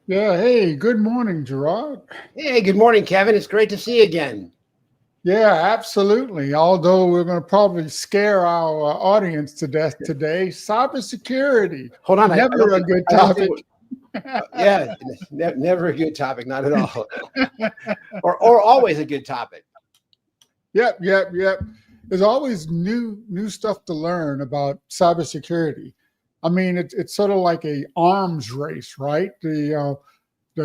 Yeah, hey, good morning, Gerard. Hey, good morning, Kevin. It's great to see you again. Yeah, absolutely. Although we're going to probably scare our audience to death today, cybersecurity, Hold on, never a good I don't think topic. we're, yeah, never a good topic, not at all, or always a good topic. Yep. There's always new stuff to learn about cybersecurity. I mean, it's sort of like a arms race, right? The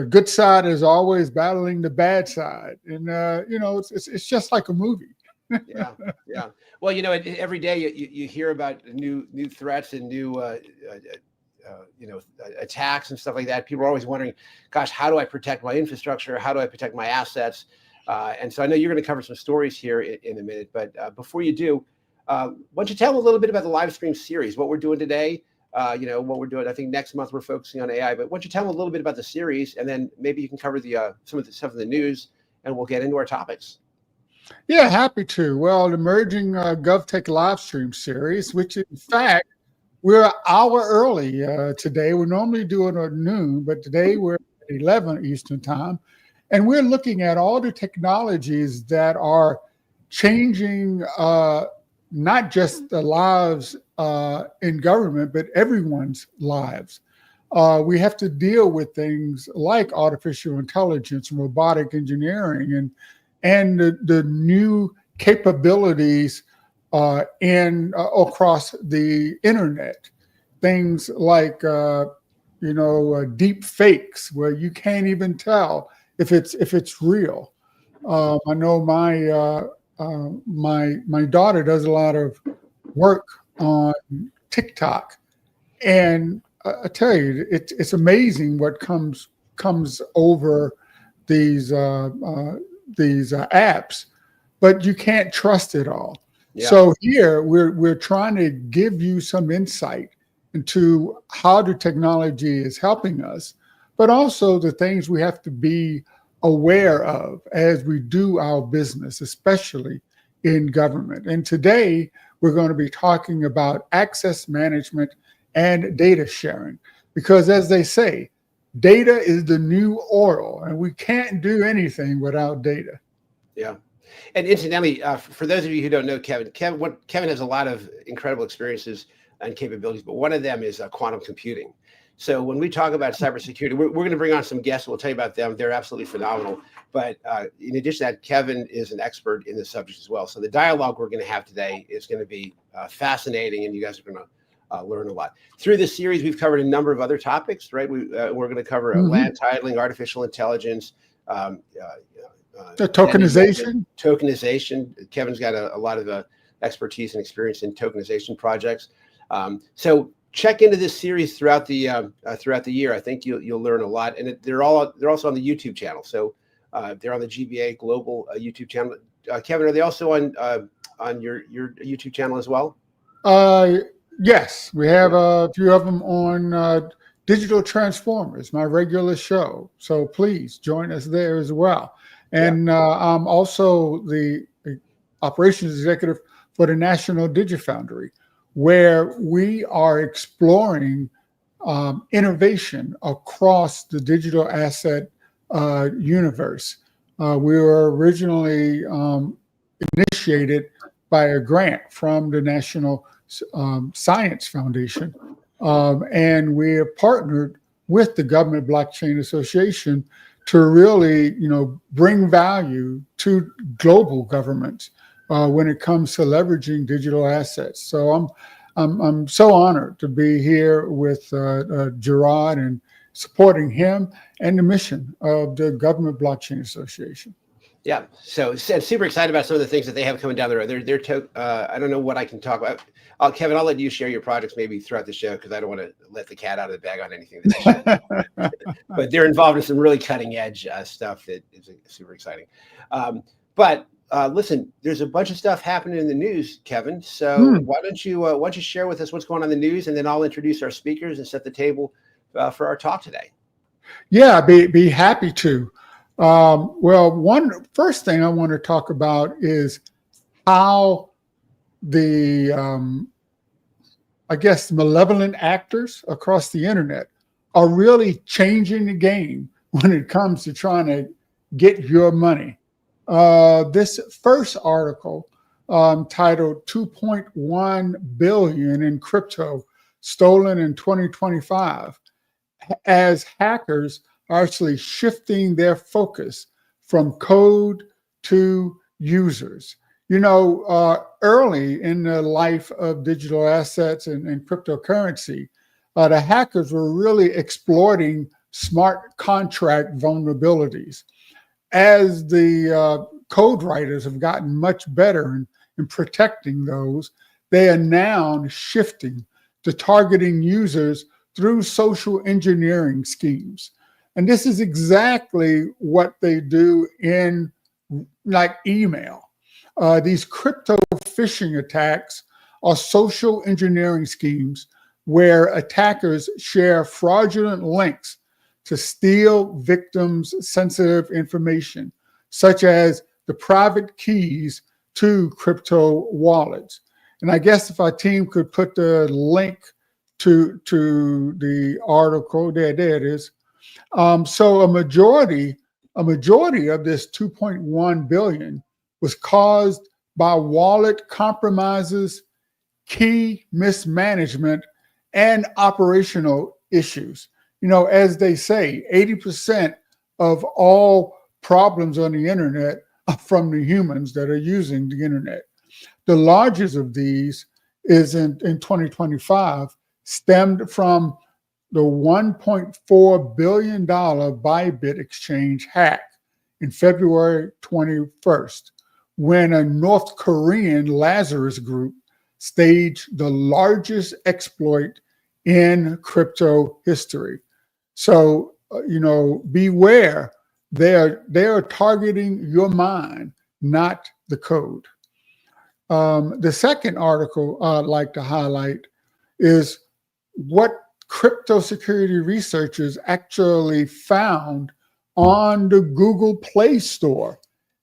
good side is always battling the bad side, and it's just like a movie. Yeah, yeah. Well, every day you hear about new threats and new attacks and stuff like that. People are always wondering, gosh, how do I protect my infrastructure? How do I protect my assets? And so I know you're going to cover some stories here in a minute, but before you do, why don't you tell them a little bit about the live stream series, what we're doing today, what we're doing. I think next month we're focusing on AI, but why don't you tell them a little bit about the series, and then maybe you can cover the some of the stuff in the news, and we'll get into our topics. Yeah, happy to. Well, the emerging GovTech live stream series, which in fact we're an hour early today. We normally do it at noon, but today we're at 11 Eastern time. And we're looking at all the technologies that are changing not just the lives in government, but everyone's lives. We have to deal with things like artificial intelligence and robotic engineering and the new capabilities in across the internet. Things like deep fakes, where you can't even tell if it's real. I know my daughter does a lot of work on TikTok, and I tell you, it's amazing what comes over these apps, but you can't trust it all. Yeah. So here we're trying to give you some insight into how the technology is helping us, but also the things we have to be aware of as we do our business, especially in government. And today we're going to be talking about access management and data sharing, because as they say, data is the new oil, and we can't do anything without data. Yeah. And incidentally, for those of you who don't know Kevin has a lot of incredible experiences and capabilities, but one of them is quantum computing. So when we talk about cybersecurity, we're going to bring on some guests. We'll tell you about them. They're absolutely phenomenal. But in addition to that, Kevin is an expert in this subject as well. So the dialogue we're going to have today is going to be fascinating, and you guys are going to learn a lot. Through this series, we've covered a number of other topics, right? We're going to cover land titling, artificial intelligence, the tokenization. Kevin's got a lot of expertise and experience in tokenization projects. So check into this series throughout the year. I think you'll learn a lot, and they're also on the YouTube channel. So they're on the GBA Global YouTube channel. Kevin, are they also on your YouTube channel as well? Yes, we have a few of them on Digital Transformers, my regular show. So please join us there as well. And I'm also the operations executive for the National DigiFoundry, where we are exploring innovation across the digital asset universe. We were originally initiated by a grant from the National Science Foundation, and we have partnered with the Government Blockchain Association to really, bring value to global governments when it comes to leveraging digital assets. So I'm so honored to be here with Gerard and supporting him and the mission of the Government Blockchain Association. Yeah, so super excited about some of the things that they have coming down the road. I don't know what I can talk about. Kevin, I'll let you share your projects maybe throughout the show, because I don't want to let the cat out of the bag on anything that they share. But they're involved in some really cutting edge stuff that is super exciting. But listen, there's a bunch of stuff happening in the news, Kevin. So why don't you share with us what's going on in the news, and then I'll introduce our speakers and set the table for our talk today. Yeah, be happy to. Well, one first thing I want to talk about is how the, I guess, malevolent actors across the internet are really changing the game when it comes to trying to get your money. This first article, titled 2.1 billion in crypto stolen in 2025, as hackers are actually shifting their focus from code to users. Early in the life of digital assets and cryptocurrency, the hackers were really exploiting smart contract vulnerabilities. As the code writers have gotten much better in protecting those, they are now shifting to targeting users through social engineering schemes. And this is exactly what they do in like email. These crypto phishing attacks are social engineering schemes where attackers share fraudulent links to steal victims' sensitive information, such as the private keys to crypto wallets. And I guess if our team could put the link to the article, there it is. So a majority of this 2.1 billion was caused by wallet compromises, key mismanagement, and operational issues. As they say, 80% of all problems on the internet are from the humans that are using the internet. The largest of these is in 2025, stemmed from the $1.4 billion Bybit exchange hack in February 21st, when a North Korean Lazarus group staged the largest exploit in crypto history. So, beware. They're targeting your mind, not the code. The second article I'd like to highlight is what crypto security researchers actually found on the Google Play Store.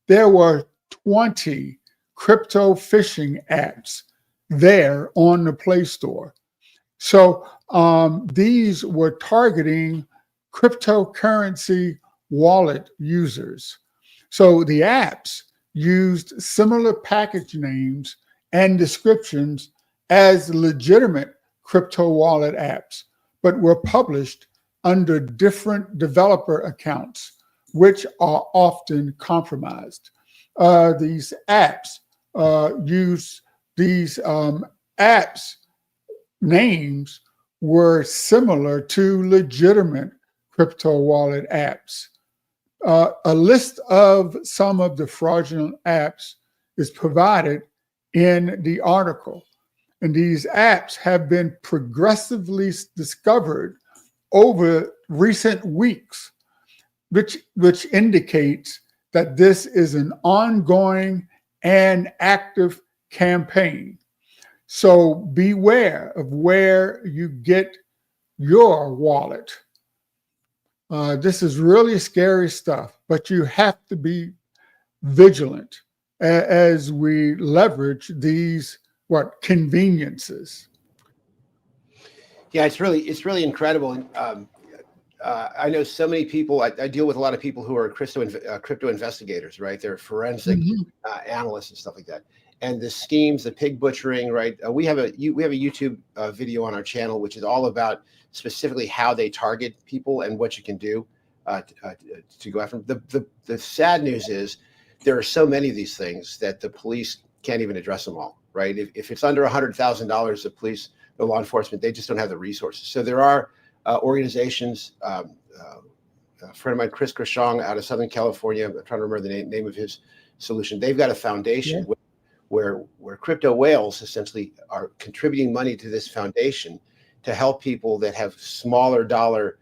There were 20 crypto phishing apps there on the Play Store. So these were targeting cryptocurrency wallet users. So the apps used similar package names and descriptions as legitimate crypto wallet apps, but were published under different developer accounts, which are often compromised. These apps names were similar to legitimate crypto wallet apps. A list of some of the fraudulent apps is provided in the article. And these apps have been progressively discovered over recent weeks, which indicates that this is an ongoing and active campaign. So beware of where you get your wallet. This is really scary stuff, but you have to be vigilant as we leverage these conveniences. Yeah, it's really incredible. And I know so many people. I deal with a lot of people who are crypto investigators, right? They're forensic analysts and stuff like that. And the schemes, the pig butchering, right? We have a YouTube video on our channel which is all about specifically how they target people and what you can do to go after them. The sad news is there are so many of these things that the police can't even address them all, right? If it's under $100,000, the police, the law enforcement, they just don't have the resources. So there are organizations. A friend of mine, Chris Krishong, out of Southern California, I'm trying to remember the name of his solution. They've got a foundation where crypto whales essentially are contributing money to this foundation to help people that have smaller dollar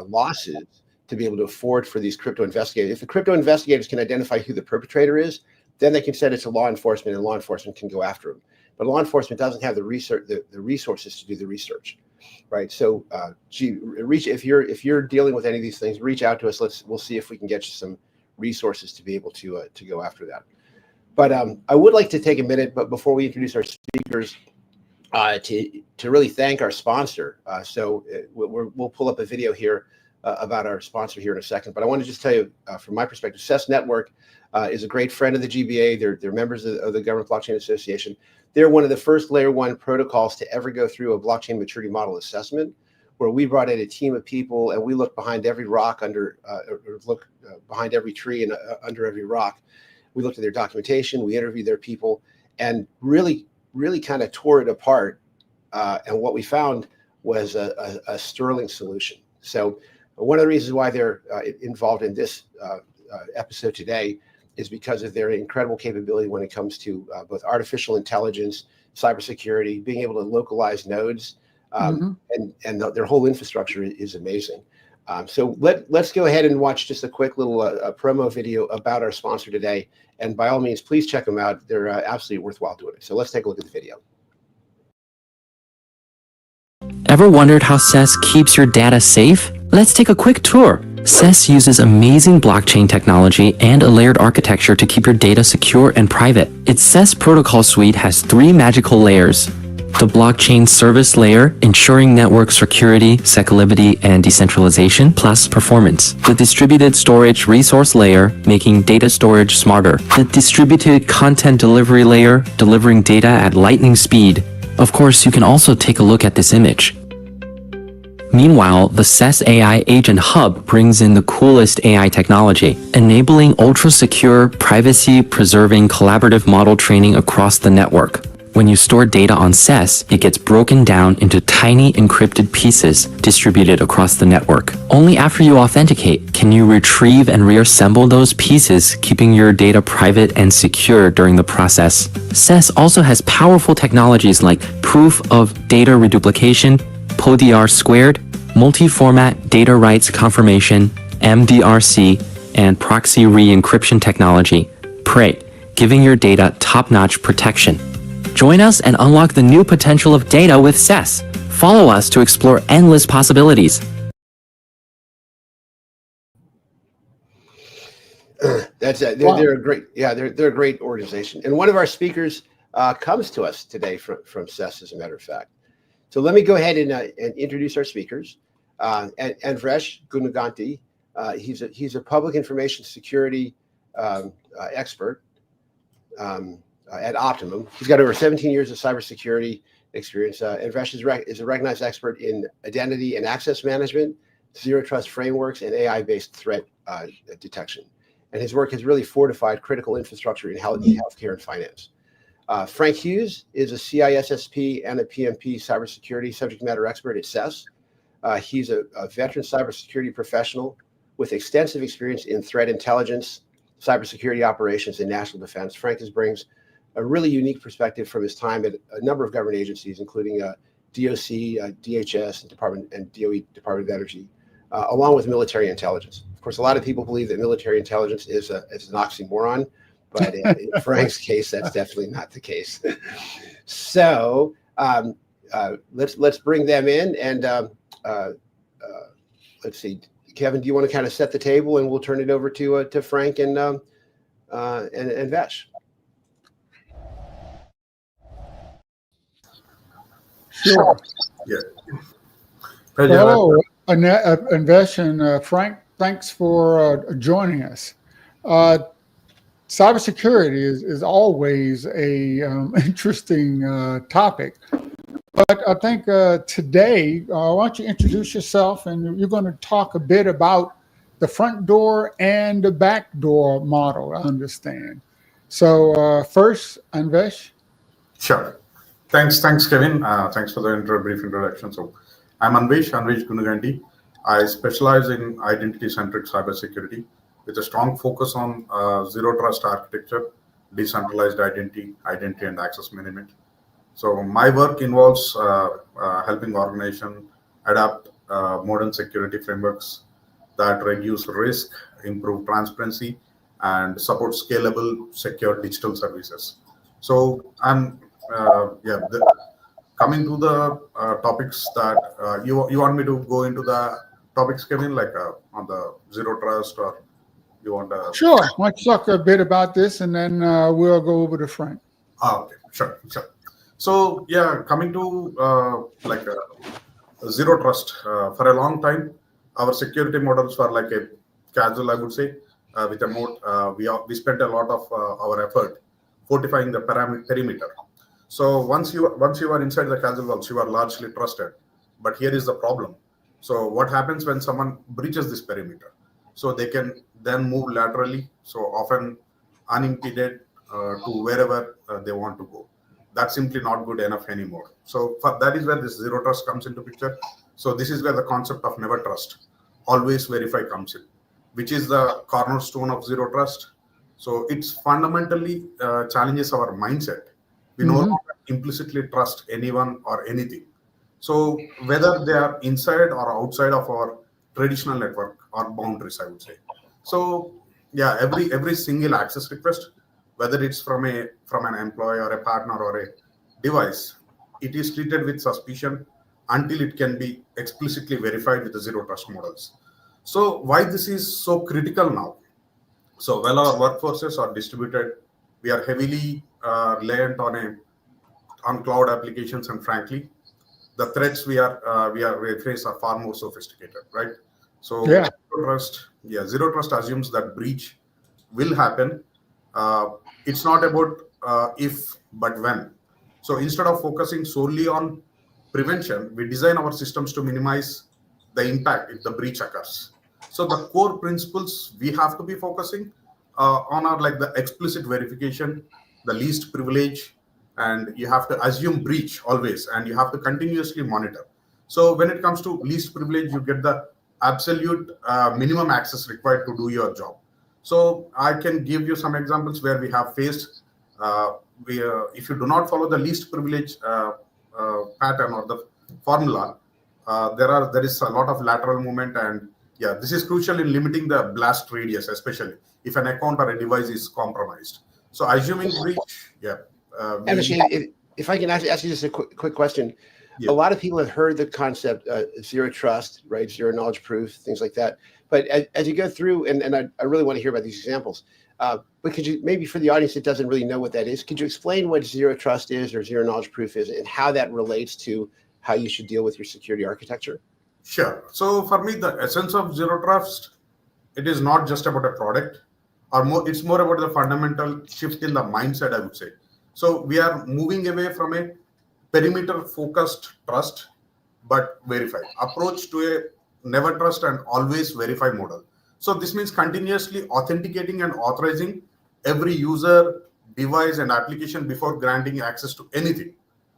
losses to be able to afford for these crypto investigators. If the crypto investigators can identify who the perpetrator is, then they can send it to law enforcement, and law enforcement can go after them. But law enforcement doesn't have the resources to do the research, right? So, if you're dealing with any of these things, reach out to us. We'll see if we can get you some resources to be able to go after that. But I would like to take a minute, but before we introduce our speakers, to really thank our sponsor. We'll pull up a video here about our sponsor here in a second. But I want to just tell you, from my perspective, Cess Network is a great friend of the GBA. They're members of the Government Blockchain Association. They're one of the first layer 1 protocols to ever go through a blockchain maturity model assessment, where we brought in a team of people and we looked behind every rock behind every tree and under every rock. We looked at their documentation, we interviewed their people, and really kind of tore it apart. And what we found was a sterling solution. So one of the reasons why they're involved in this episode today is because of their incredible capability when it comes to both artificial intelligence, cybersecurity, being able to localize nodes, and their whole infrastructure is amazing. So let's go ahead and watch just a quick little promo video about our sponsor today. And by all means, please check them out. They're absolutely worthwhile doing it. So let's take a look at the video. Ever wondered how Cess keeps your data safe? Let's take a quick tour. Cess uses amazing blockchain technology and a layered architecture to keep your data secure and private. Its Cess protocol suite has 3 magical layers. The blockchain service layer, ensuring network security, security, and decentralization, plus performance. The distributed storage resource layer, making data storage smarter. The distributed content delivery layer, delivering data at lightning speed. Of course, you can also take a look at this image. Meanwhile, the Cess AI Agent Hub brings in the coolest AI technology, enabling ultra-secure, privacy-preserving collaborative model training across the network. When you store data on Cess, it gets broken down into tiny encrypted pieces distributed across the network. Only after you authenticate can you retrieve and reassemble those pieces, keeping your data private and secure during the process. Cess also has powerful technologies like proof of data reduplication, PODR squared, multi-format data rights confirmation, MDRC, and proxy re-encryption technology, PRE, giving your data top-notch protection. Join us and unlock the new potential of data with Cess. Follow us to explore endless possibilities. They're a great, they're a great organization. And one of our speakers comes to us today from Cess, as a matter of fact. So let me go ahead and introduce our speakers. Anvesh Gunuganti, he's a public information security expert at Optum. He's got over 17 years of cybersecurity experience. Anvesh is a recognized expert in identity and access management, zero trust frameworks, and AI-based threat detection. And his work has really fortified critical infrastructure in healthcare and finance. Frank Hughes is a CISSP and a PMP cybersecurity subject matter expert at Cess. He's a veteran cybersecurity professional with extensive experience in threat intelligence, cybersecurity operations, and national defense. Frank brings a really unique perspective from his time at a number of government agencies, including DOC, DHS, and DOE, Department of Energy, along with military intelligence. Of course, a lot of people believe that military intelligence is an oxymoron, but in Frank's case, that's definitely not the case. So let's bring them in, and let's see, Kevin, do you want to kind of set the table, and we'll turn it over to Frank and Dache. Sure. Yeah. Hello, Anvesh and Frank. Thanks for joining us. Cybersecurity is always a interesting topic, but I think today, why don't you introduce yourself, and you're going to talk a bit about the front door and the back door model, I understand. So first, Anvesh. Sure. Thanks, Kevin. Thanks for the brief introduction. So I'm Anvesh Gunuganti. I specialize in identity-centric cybersecurity with a strong focus on zero trust architecture, decentralized identity and access management. So my work involves helping organizations adapt modern security frameworks that reduce risk, improve transparency, and support scalable, secure digital services. So I'm coming to the topics that you want me to go into the topics, Kevin, like on the zero trust, or you want to? Sure. Why don't you talk a bit about this, and then we'll go over to Frank. Okay, sure. So yeah, coming to zero trust. For a long time, our security models were like a casual, I would say, with a mode. We spent a lot of our effort fortifying the perimeter. So once you are inside the castle walls, you are largely trusted. But here is the problem. So what happens when someone breaches this perimeter? So they can then move laterally, so often unimpeded to wherever they want to go. That's simply not good enough anymore. So that is where this zero trust comes into picture. So this is where the concept of never trust, always verify comes in, which is the cornerstone of zero trust. So it's fundamentally challenges our mindset. We no Hmm. longer implicitly trust anyone or anything. So whether they are inside or outside of our traditional network or boundaries, I would say. So yeah, every single access request, whether it's from an employee or a partner or a device, it is treated with suspicion until it can be explicitly verified with the zero trust models. So why this is so critical now? So while our workforces are distributed, we are heavily reliant on cloud applications, and frankly, the threats we face are far more sophisticated, right? So Yeah. zero trust assumes that breach will happen. It's not about if, but when. So instead of focusing solely on prevention, we design our systems to minimize the impact if the breach occurs. So the core principles we have to be focusing on are like the explicit verification, the least privilege, and you have to assume breach always, and you have to continuously monitor. So when it comes to least privilege, you get the absolute minimum access required to do your job. So I can give you some examples where we have faced, if you do not follow the least privilege pattern or the formula, there is a lot of lateral movement, and yeah, this is crucial in limiting the blast radius, especially if an account or a device is compromised. So assuming breach, yeah, Anvesh, we if I can ask you just a quick question. A yeah. lot of people have heard the concept zero trust, right? Zero knowledge proof, things like that. But as you go through, and I really want to hear about these examples, but could you, maybe for the audience that doesn't really know what that is, could you explain what zero trust is or zero knowledge proof is and how that relates to how you should deal with your security architecture? Sure. So for me, the essence of zero trust, it is not just about a product, or more. It's more about the fundamental shift in the mindset, I would say. So we are moving away from a perimeter-focused trust but verify approach to a never trust and always verify model. So this means continuously authenticating and authorizing every user, device, and application before granting access to anything.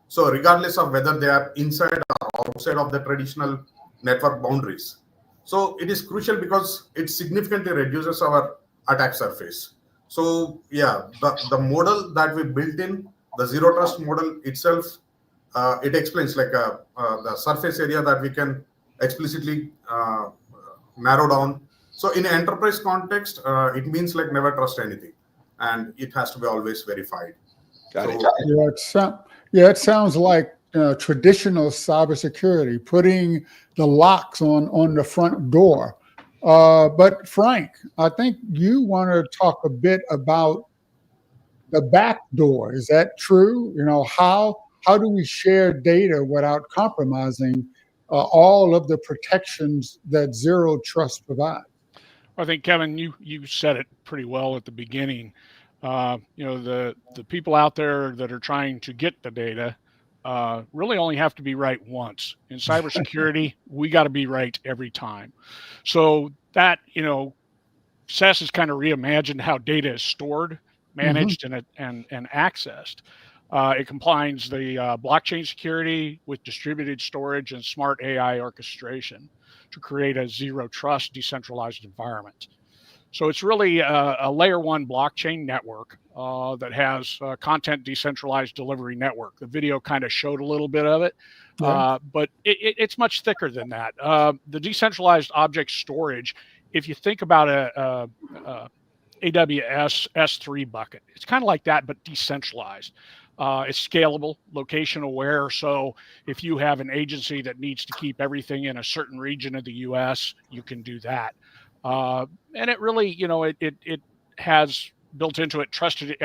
So regardless of whether they are inside or outside of the traditional network boundaries. So it is crucial because it significantly reduces our attack surface. So yeah, the model that we built in, the zero trust model itself, it explains like the surface area that we can explicitly narrow down. So in an enterprise context, it means like never trust anything, and it has to be always verified. Got it. So Yeah, it sounds like traditional cybersecurity, putting the locks on the front door. But Frank, I think you want to talk a bit about the back door. Is that true? How do we share data without compromising all of the protections that zero trust provides? I think, Kevin, you said it pretty well at the beginning. The people out there that are trying to get the data really only have to be right once. In cybersecurity, we got to be right every time. So that, CES has kind of reimagined how data is stored, Hmm. managed, and accessed. It combines the blockchain security with distributed storage and smart AI orchestration to create a zero trust decentralized environment. So it's really a layer one blockchain network that has content decentralized delivery network. The video kind of showed a little bit of it, Yeah. but it's much thicker than that. The decentralized object storage, if you think about a AWS S3 bucket, it's kind of like that, but decentralized. It's scalable, location aware. So if you have an agency that needs to keep everything in a certain region of the US, you can do that. And it really, it has built into it trusted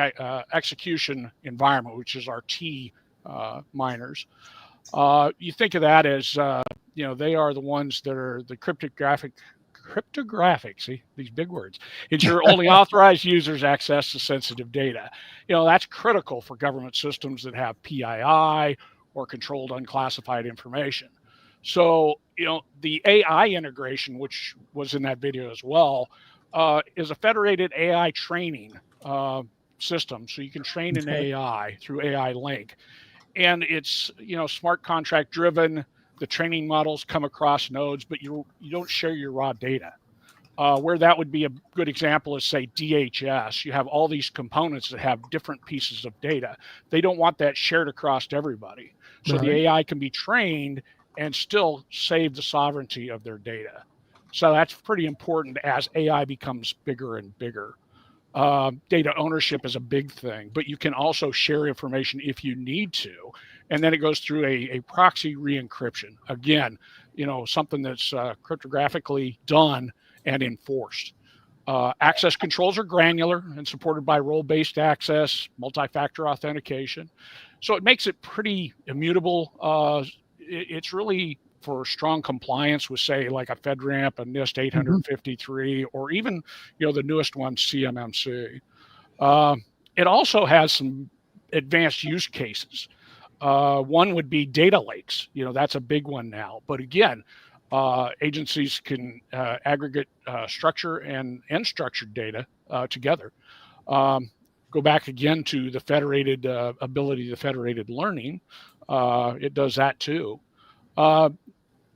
execution environment, which is our T miners. You think of that as, they are the ones that are the cryptographic, see these big words, ensure only authorized users access to sensitive data. That's critical for government systems that have PII or controlled unclassified information. So, the AI integration, which was in that video as well, is a federated AI training system. So you can train an AI through AI Link. And it's, smart contract driven. The training models come across nodes, but you don't share your raw data. Where that would be a good example is, say, DHS. You have all these components that have different pieces of data. They don't want that shared across everybody. So Right. the AI can be trained and still save the sovereignty of their data. So that's pretty important as AI becomes bigger and bigger. Data ownership is a big thing, but you can also share information if you need to. And then it goes through a proxy re-encryption. Again, something that's cryptographically done and enforced. Access controls are granular and supported by role-based access, multi-factor authentication. So it makes it pretty immutable. It's really for strong compliance with, say, like a FedRAMP, a NIST 853, or even, the newest one, CMMC. It also has some advanced use cases. One would be data lakes. That's a big one now. But again, agencies can aggregate structure and unstructured data together. Go back again to the federated ability to federated learning. It does that too.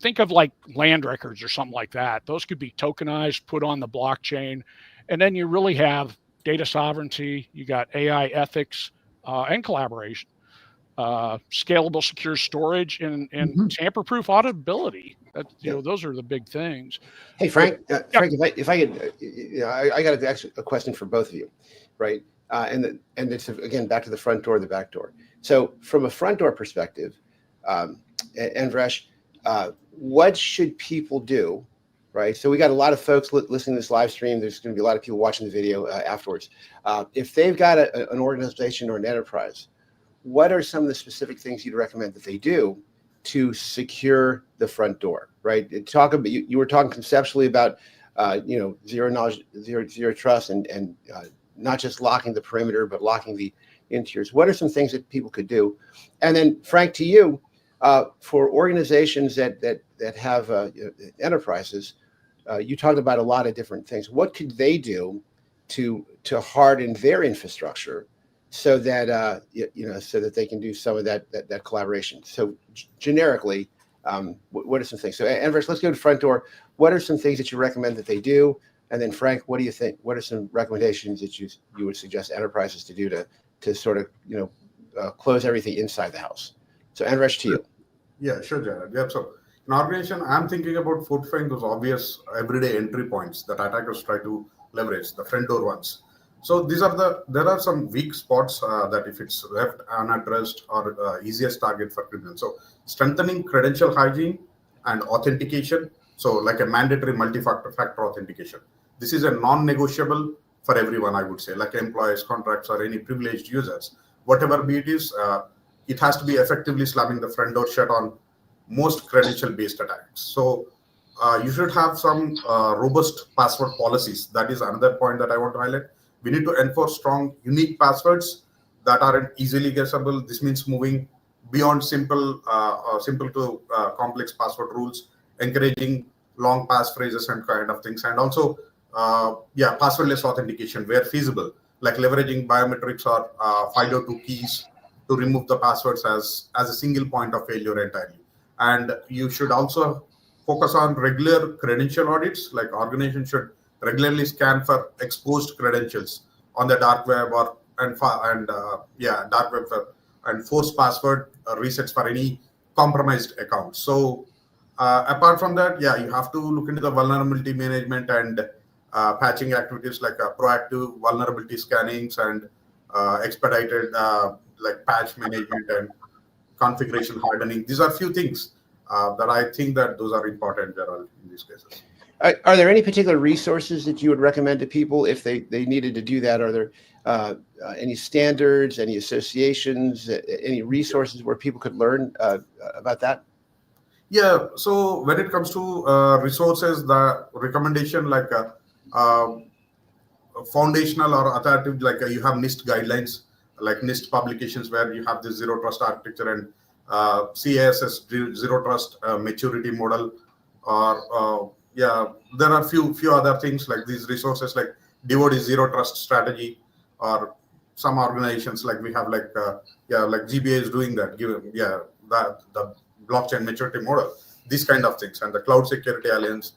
Think of like land records or something like that. Those could be tokenized, put on the blockchain, and then you really have data sovereignty. You got AI ethics and collaboration, scalable, secure storage, and tamper-proof auditability. Those are the big things. Hey, Frank. Frank, if I could, I got a question for both of you, right? And it's again back to the front door, the back door. So from a front door perspective, Anvesh, what should people do, right? So we got a lot of folks listening to this live stream. There's going to be a lot of people watching the video afterwards. If they've got an organization or an enterprise, what are some of the specific things you'd recommend that they do to secure the front door, right? You were talking conceptually about, zero knowledge, zero trust, and not just locking the perimeter, but locking the interiors. What are some things that people could do? And then, Frank, to you, for organizations that have enterprises, you talked about a lot of different things. What could they do to harden their infrastructure so that so that they can do some of that collaboration? So generically, what are some things? So Anvesh, let's go to front door. What are some things that you recommend that they do? And then Frank, what do you think? What are some recommendations that you would suggest enterprises to do to sort of close everything inside the house? So Anvesh, to you. Yeah, sure, Gerard. Yeah, so in organization, I'm thinking about fortifying those obvious everyday entry points that attackers try to leverage, the front door ones. So there are some weak spots that if it's left unaddressed or easiest target for criminals. So strengthening credential hygiene and authentication. So like a mandatory multi-factor authentication. This is a non-negotiable for everyone, I would say, like employees, contracts, or any privileged users. Whatever be it is, it has to be effectively slamming the front door shut on most credential-based attacks. So you should have some robust password policies. That is another point that I want to highlight. We need to enforce strong, unique passwords that aren't easily guessable. This means moving beyond simple to complex password rules, encouraging long passphrases and kind of things, and also passwordless authentication where feasible, like leveraging biometrics or FIDO2 keys to remove the passwords as a single point of failure entirely. And you should also focus on regular credential audits, like organizations should regularly scan for exposed credentials on the dark web dark web and force password resets for any compromised accounts. So apart from that, you have to look into the vulnerability management and patching activities like proactive vulnerability scannings and expedited like patch management and configuration hardening. These are few things that I think that those are important, Gerald, in these cases. Are there any particular resources that you would recommend to people if they needed to do that? Are there any standards, any associations, any resources where people could learn about that? Yeah, so when it comes to resources, the recommendation like foundational or authoritative, like you have NIST guidelines, like NIST publications where you have this zero trust architecture and CISS zero trust maturity model, or there are few other things like these resources like DoD zero trust strategy, or some organizations like we have like like GBA is doing that, given the blockchain maturity model, these kind of things, and the Cloud Security Alliance,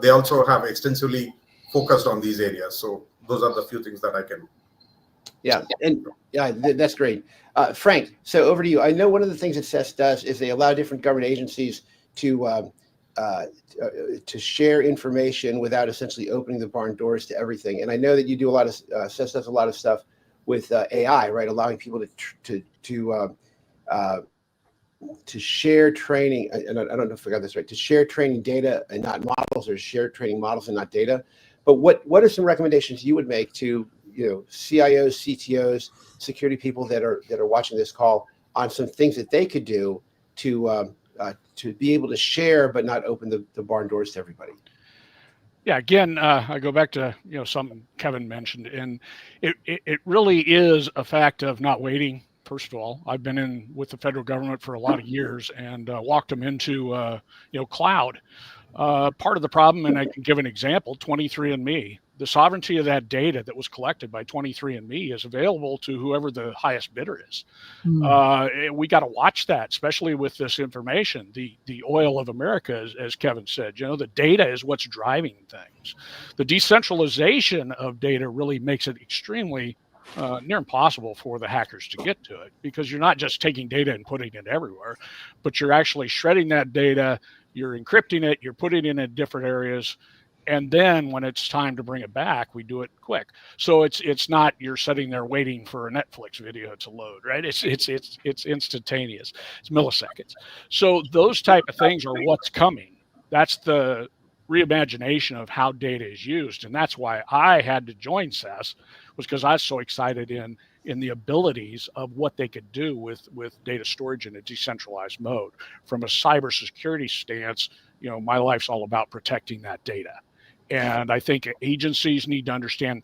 they also have extensively focused on these areas. So those are the few things that I can. That's great. Frank, so over to you. I know one of the things that Cess does is they allow different government agencies to share information without essentially opening the barn doors to everything. And I know that you do a lot of Cess does a lot of stuff with AI, right? Allowing people to share training. And I don't know if I got this right. To share training data and not models, or share training models and not data. But what are some recommendations you would make to CIOs, CTOs, security people that are watching this call on some things that they could do to be able to share but not open the barn doors to everybody? Yeah, again, I go back to something Kevin mentioned, and it really is a fact of not waiting. First of all, I've been in with the federal government for a lot of years and walked them into cloud. Part of the problem, and I can give an example, 23andMe, the sovereignty of that data that was collected by 23andMe is available to whoever the highest bidder is. We got to watch that, especially with this information. The oil of America, as Kevin said, the data is what's driving things. The decentralization of data really makes it extremely near impossible for the hackers to get to it, because you're not just taking data and putting it everywhere, but you're actually shredding that data, you're encrypting it, you're putting it in different areas, and then when it's time to bring it back, we do it quick. So it's not you're sitting there waiting for a Netflix video to load, right? It's instantaneous. It's milliseconds. So those type of things are what's coming. That's the reimagination of how data is used, and that's why I had to join Cess, was because I was so excited in the abilities of what they could do with data storage in a decentralized mode. From a cybersecurity stance, my life's all about protecting that data. And I think agencies need to understand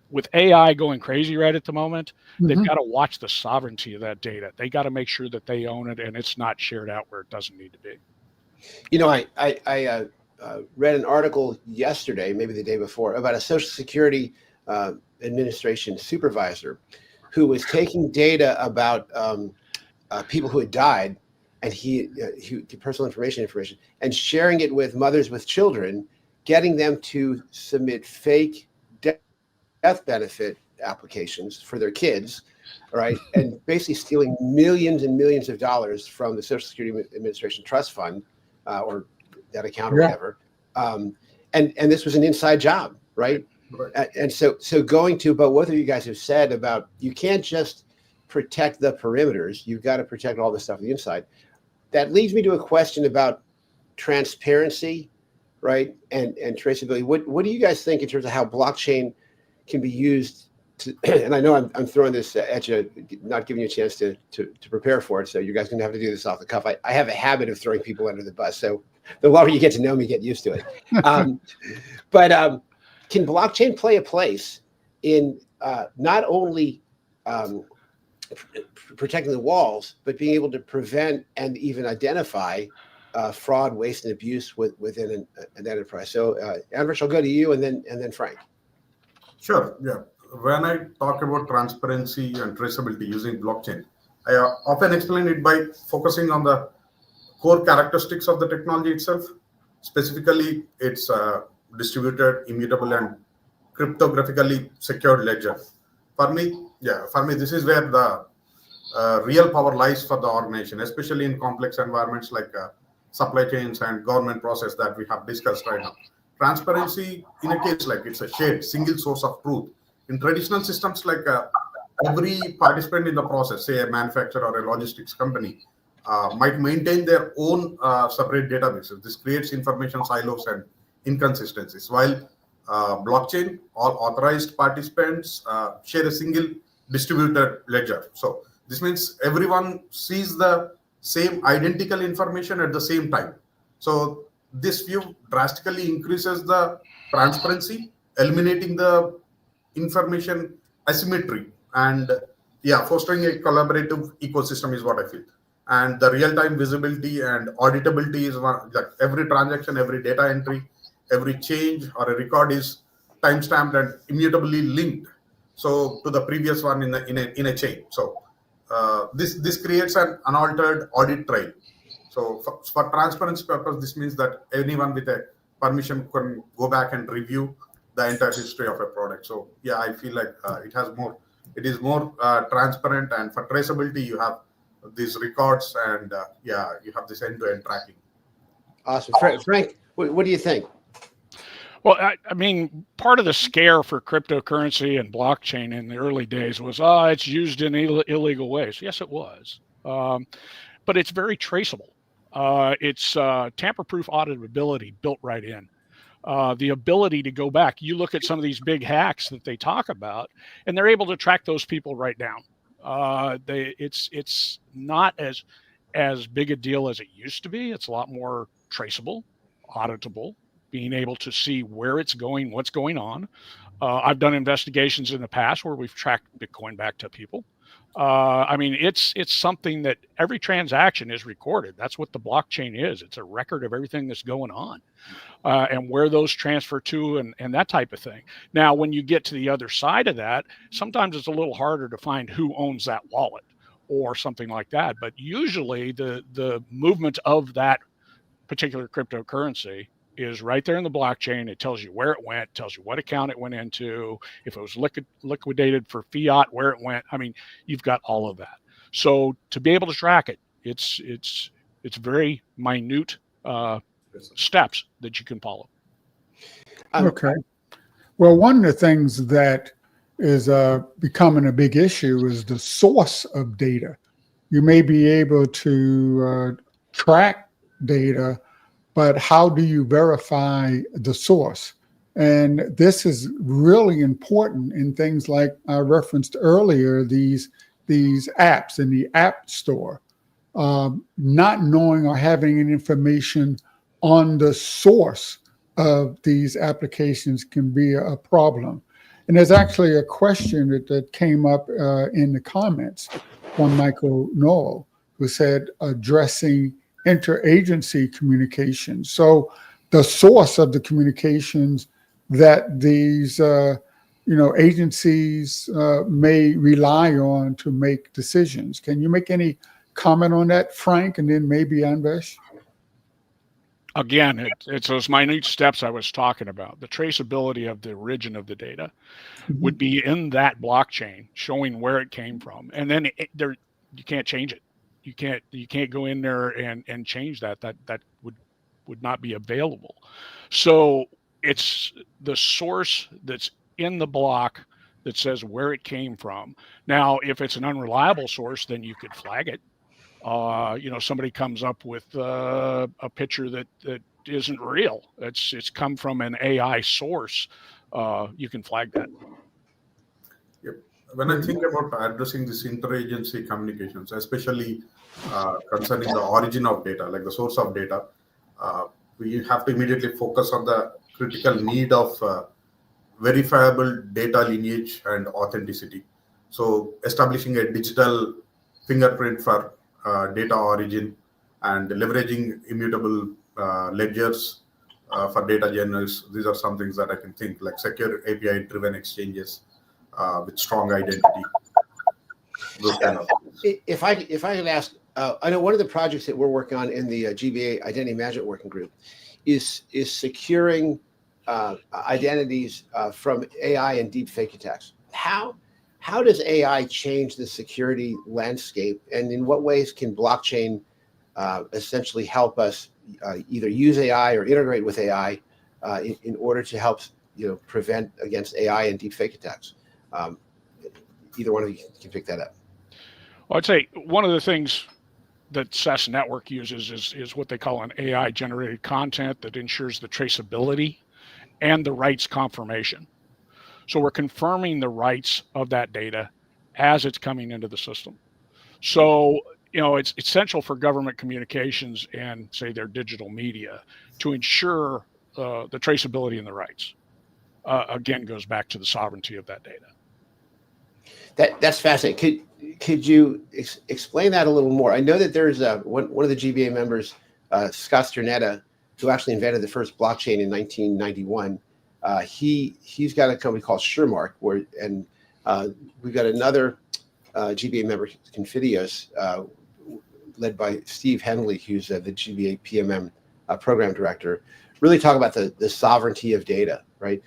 with AI going crazy right at the moment, they've got to watch the sovereignty of that data. They got to make sure that they own it and it's not shared out where it doesn't need to be. I read an article yesterday, maybe the day before, about a Social Security Administration supervisor who was taking data about people who had died, and he personal information, and sharing it with mothers with children, getting them to submit fake death benefit applications for their kids, right? And basically stealing millions and millions of dollars from the Social Security Administration trust fund or that account or whatever. And this was an inside job, right? And so going to, but what you guys have said about, you can't just protect the perimeters, you've got to protect all the stuff on the inside. That leads me to a question about transparency, right? And traceability. What do you guys think in terms of how blockchain can be used to, and I know I'm throwing this at you, not giving you a chance to prepare for it, so you guys are going to have to do this off the cuff. I have a habit of throwing people under the bus, so the longer you get to know me, get used to it. But can blockchain play a place in not only protecting the walls, but being able to prevent and even identify fraud, waste, and abuse within an enterprise? So, Anvesh, I'll go to you, and then Frank. Sure. Yeah. When I talk about transparency and traceability using blockchain, I often explain it by focusing on the core characteristics of the technology itself. Specifically, it's distributed, immutable, and cryptographically secured ledger. For me, this is where the real power lies for the organization, especially in complex environments like supply chains and government process that we have discussed right now. Transparency, in a case like it's a shared single source of truth. In traditional systems, like every participant in the process, say a manufacturer or a logistics company, might maintain their own separate databases. This creates information silos and inconsistencies. While blockchain, all authorized participants share a single distributed ledger. So this means everyone sees the same identical information at the same time. So this view drastically increases the transparency, eliminating the information asymmetry, and fostering a collaborative ecosystem is what I feel. And the real-time visibility and auditability is one, like every transaction, every data entry, every change or a record is timestamped and immutably linked, so to the previous one in a chain. So this creates an unaltered audit trail. So for transparency purpose, this means that anyone with a permission can go back and review the entire history of a product. So yeah, I feel like it is more transparent, and for traceability, you have these records, and you have this end-to-end tracking. Awesome. Frank, what do you think? Well, I mean, part of the scare for cryptocurrency and blockchain in the early days was, it's used in illegal ways. Yes, it was. But it's very traceable. It's tamper-proof auditability built right in. The ability to go back. You look at some of these big hacks that they talk about, and they're able to track those people right down. It's not as big a deal as it used to be. It's a lot more traceable, auditable, being able to see where it's going, what's going on. I've done investigations in the past where we've tracked Bitcoin back to people. I mean, it's something that every transaction is recorded. That's what the blockchain is. It's a record of everything that's going on, and where those transfer to, and that type of thing. Now, when you get to the other side of that, sometimes it's a little harder to find who owns that wallet or something like that. But usually the movement of that particular cryptocurrency is right there in the blockchain. It tells you where it went, tells you what account it went into, if it was liquidated for fiat, where it went. I mean, you've got all of that. So to be able to track it, it's very minute steps that you can follow. Okay. Well, one of the things that is becoming a big issue is the source of data. You may be able to track data, but how do you verify the source? And this is really important in things like I referenced earlier, these apps in the App Store. Not knowing or having any information on the source of these applications can be a problem. And there's actually a question that came up in the comments from Michael Noel, who said addressing interagency communications. So the source of the communications that these agencies may rely on to make decisions. Can you make any comment on that, Frank, and then maybe Anvesh? Again, it's those minute steps I was talking about. The traceability of the origin of the data would be in that blockchain, showing where it came from, and then you can't change it. You can't go in there and change that. That would not be available. So it's the source that's in the block that says where it came from. Now, if it's an unreliable source, then you could flag it. Somebody comes up with a picture that isn't real. It's come from an AI source. You can flag that. Yep. When I think about addressing this interagency communications, especially concerning the origin of data, like the source of data, we have to immediately focus on the critical need of verifiable data lineage and authenticity. So establishing a digital fingerprint for data origin and leveraging immutable ledgers for data journals. These are some things that I can think, like secure API-driven exchanges with strong identity. Those kind of things. If I could ask, I know one of the projects that we're working on in the GBA Identity Management Working Group is securing identities from AI and deepfake attacks. How does AI change the security landscape, and in what ways can blockchain essentially help us either use AI or integrate with AI in order to help prevent against AI and deepfake attacks? Either one of you can pick that up. Well, I'd say one of the things that Cess Network uses is what they call an AI-generated content that ensures the traceability and the rights confirmation. So we're confirming the rights of that data as it's coming into the system. So, it's essential for government communications and, say, their digital media to ensure the traceability and the rights. Again, goes back to the sovereignty of that data. That's fascinating. Could you explain that a little more? I know that there's one of the GBA members, Scott Sternetta, who actually invented the first blockchain in 1991. He's got a company called Suremark, and we've got another GBA member, Confidios, led by Steve Henley, who's the GBA PMM program director. Really talk about the sovereignty of data, right?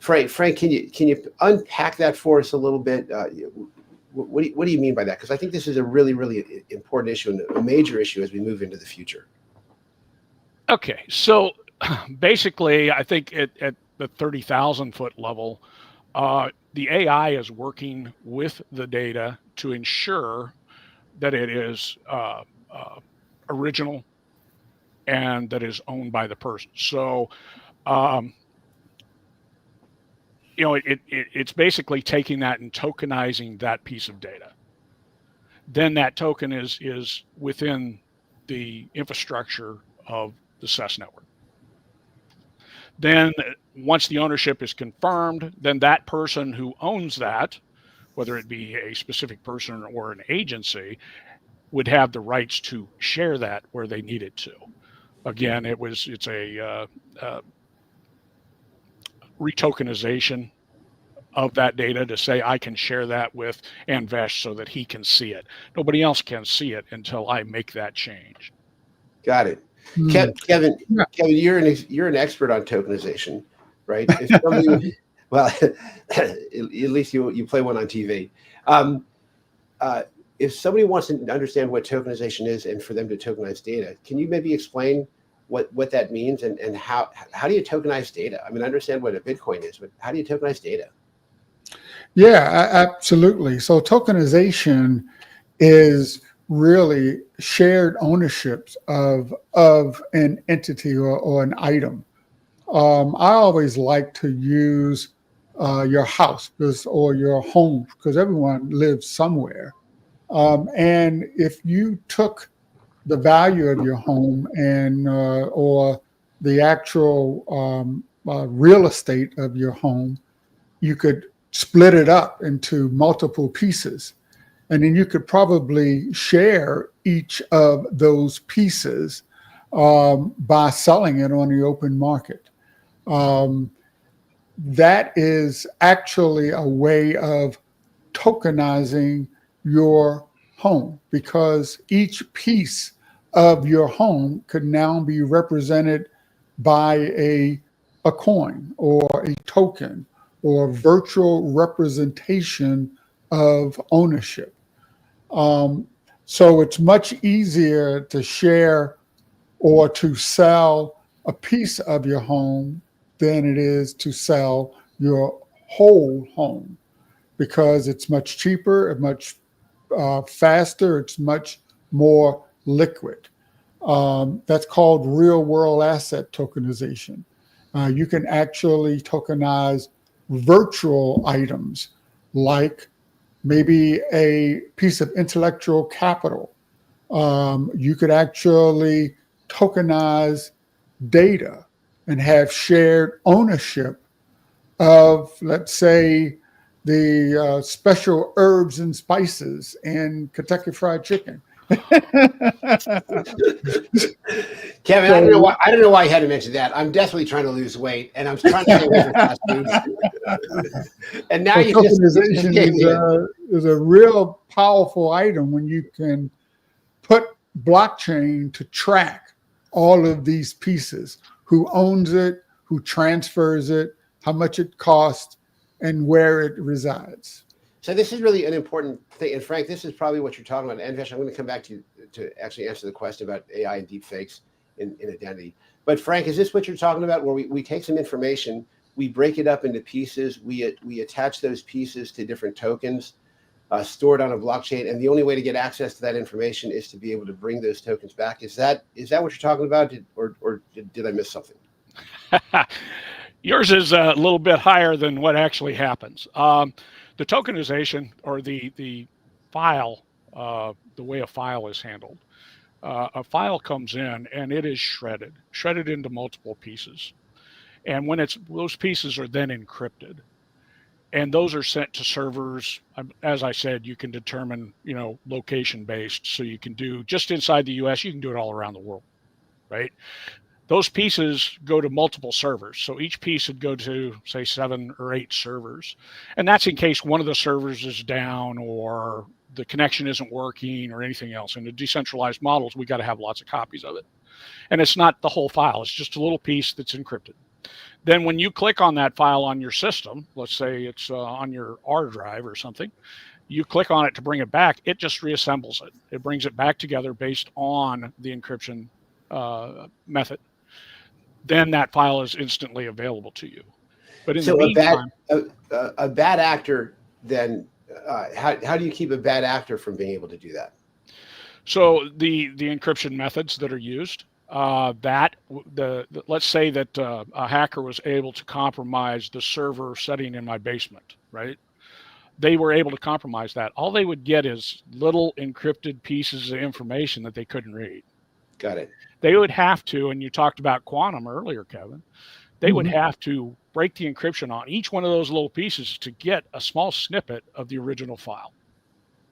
Frank, can you unpack that for us a little bit? What do you mean by that? Because I think this is a really, really important issue and a major issue as we move into the future. Okay, so basically, I think at the 30,000 foot level, the AI is working with the data to ensure that it is original and that is owned by the person. So, it's basically taking that and tokenizing that piece of data. Then that token is within the infrastructure of the Cess Network. Then once the ownership is confirmed, then that person who owns that, whether it be a specific person or an agency, would have the rights to share that where they needed to. Again, it's a retokenization of that data to say I can share that with Anvesh so that he can see it. Nobody else can see it until I make that change. Got it. Kevin, you're an expert on tokenization, right? Well, at least you play one on TV. If somebody wants to understand what tokenization is and for them to tokenize data, can you maybe explain what that means and how do you tokenize data? I mean, I understand what a Bitcoin is, but how do you tokenize data? Yeah, absolutely. So tokenization is really shared ownerships of an entity or an item. I always like to use your house or your home because everyone lives somewhere. And if you took the value of your home and or the actual real estate of your home, you could split it up into multiple pieces. And then you could probably share each of those pieces by selling it on the open market. That is actually a way of tokenizing your home because each piece of your home could now be represented by a coin or a token or virtual representation of ownership. So it's much easier to share or to sell a piece of your home than it is to sell your whole home because it's much cheaper, much faster, it's much more liquid. That's called real world asset tokenization. You can actually tokenize virtual items like maybe a piece of intellectual capital. You could actually tokenize data and have shared ownership of, let's say, the special herbs and spices in Kentucky Fried Chicken. Kevin, I don't know why you had to mention that. I'm definitely trying to lose weight, and I'm trying to stay away from fast food. And now tokenization is a real powerful item when you can put blockchain to track all of these pieces: who owns it, who transfers it, how much it costs, and where it resides. So this is really an important thing. And Frank, this is probably what you're talking about. Anvesh, I'm going to come back to you to actually answer the question about AI and deepfakes in identity. But Frank, is this what you're talking about, where we take some information, we break it up into pieces, we attach those pieces to different tokens, stored on a blockchain, and the only way to get access to that information is to be able to bring those tokens back? Is that what you're talking about, or did I miss something? Yours is a little bit higher than what actually happens. The tokenization or the file, the way a file is handled. A file comes in and it is shredded into multiple pieces. And when those pieces are then encrypted, and those are sent to servers. As I said, you can determine, location based. So you can do just inside the US, you can do it all around the world, right? Those pieces go to multiple servers. So each piece would go to, say, 7 or 8 servers. And that's in case one of the servers is down or the connection isn't working or anything else. In the decentralized models, we got to have lots of copies of it. And it's not the whole file. It's just a little piece that's encrypted. Then when you click on that file on your system, let's say it's on your R drive or something, you click on it to bring it back, it just reassembles it. It brings it back together based on the encryption method. Then that file is instantly available to you. But in the meantime, a bad actor, then how do you keep a bad actor from being able to do that? So the encryption methods that are used, let's say that a hacker was able to compromise the server setting in my basement, right? They were able to compromise that. All they would get is little encrypted pieces of information that they couldn't read. Got it. They would have to, and you talked about quantum earlier, Kevin, they would have to break the encryption on each one of those little pieces to get a small snippet of the original file.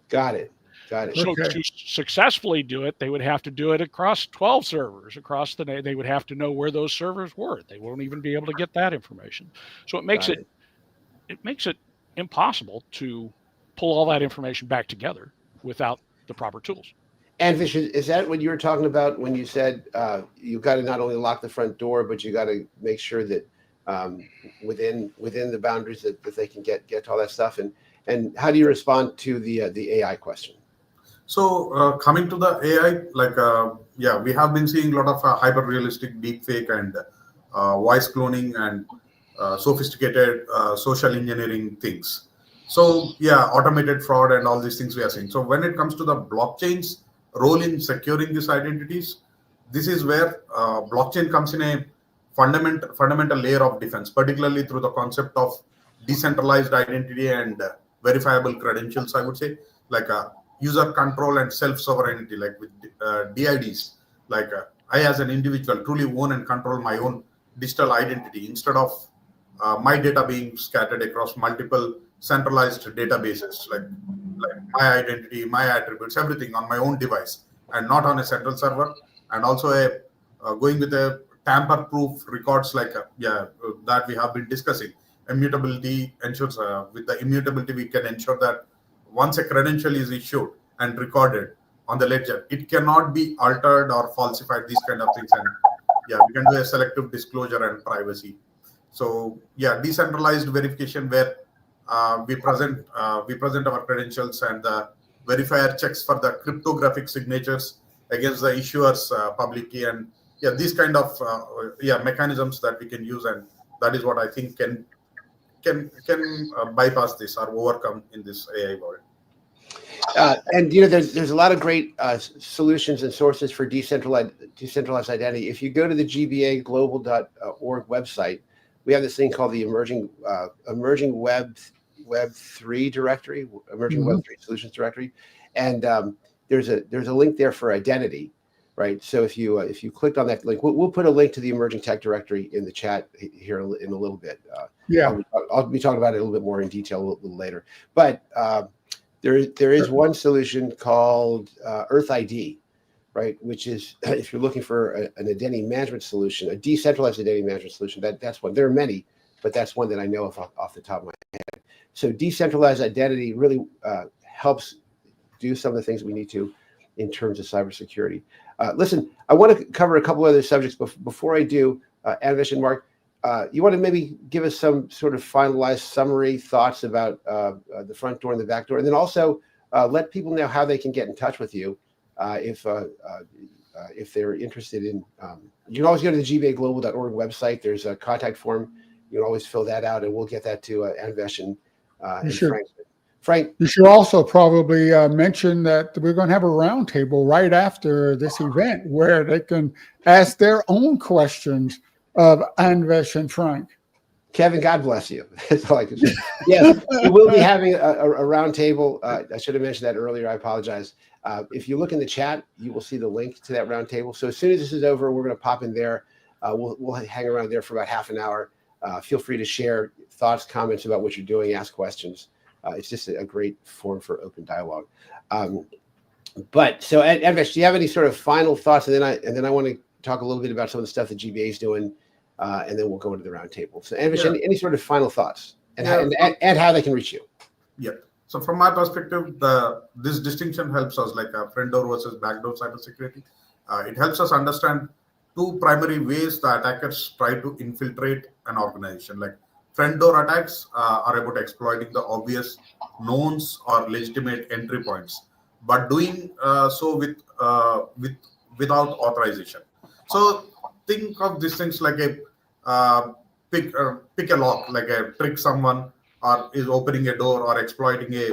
Got it. So to successfully do it, they would have to do it across 12 servers across the day. They would have to know where those servers were. They won't even be able to get that information. So it makes it impossible to pull all that information back together without the proper tools. Anvesh, is that what you were talking about when you said you've got to not only lock the front door, but you got to make sure that within the boundaries that they can get to all that stuff? And how do you respond to the AI question? So coming to the AI, we have been seeing a lot of hyper-realistic deepfake and voice cloning and sophisticated social engineering things. So automated fraud and all these things we are seeing. So when it comes to the blockchain's role in securing these identities, this is where blockchain comes in a fundamental layer of defense, particularly through the concept of decentralized identity and verifiable credentials, I would say, like user control and self-sovereignty, like with DIDs. Like I as an individual truly own and control my own digital identity instead of my data being scattered across multiple centralized databases, like my identity, my attributes, everything on my own device and not on a central server. And also going with a tamper-proof records that we have been discussing. Immutability ensures, with the immutability, we can ensure that once a credential is issued and recorded on the ledger, it cannot be altered or falsified, these kind of things. And we can do a selective disclosure and privacy. So decentralized verification where we present our credentials and the verifier checks for the cryptographic signatures against the issuers publicly, and these kind of mechanisms that we can use, and that is what I think can bypass this or overcome in this AI world. And there's a lot of great solutions and sources for decentralized identity. If you go to the GBAglobal.org website, we have this thing called the Emerging Web 3 directory, Emerging Web 3 Solutions directory, and there's a link there for identity, right? So if you clicked on that link, we'll put a link to the Emerging Tech directory in the chat here in a little bit. I'll be talking about it a little bit more in detail a little later. But there is one solution called Earth ID, right? Which is if you're looking for an identity management solution, a decentralized identity management solution, that's one. There are many, but that's one that I know of off the top of my head. So decentralized identity really helps do some of the things we need to in terms of cybersecurity. Listen, I want to cover a couple other subjects, but before I do, Anvesh and Mark, you want to maybe give us some sort of finalized summary thoughts about the front door and the back door, and then also let people know how they can get in touch with you if they're interested in. You can always go to the GBAglobal.org website. There's a contact form. You can always fill that out, and we'll get that to Anvesh and Frank. Frank, you should also probably mention that we're going to have a roundtable right after this event where they can ask their own questions of Anvesh and Frank. Kevin, God bless you. That's all I can say. Yes, we will be having a roundtable. I should have mentioned that earlier. I apologize. If you look in the chat, you will see the link to that roundtable. So as soon as this is over, we're going to pop in there. We'll hang around there for about half an hour. Feel free to share thoughts, comments about what you're doing, ask questions. It's just a great forum for open dialogue. But so, Anvesh, do you have any sort of final thoughts? And then I want to talk a little bit about some of the stuff that GBA is doing, and then we'll go into the roundtable. So, Anvesh, any sort of final thoughts and how they can reach you? Yeah. So, from my perspective, this distinction helps us, like front door versus backdoor cybersecurity. It helps us understand two primary ways the attackers try to infiltrate an organization. Like front door attacks are about exploiting the obvious knowns or legitimate entry points, but doing so without authorization. So think of these things like a pick a lock, like a trick someone, or is opening a door or exploiting a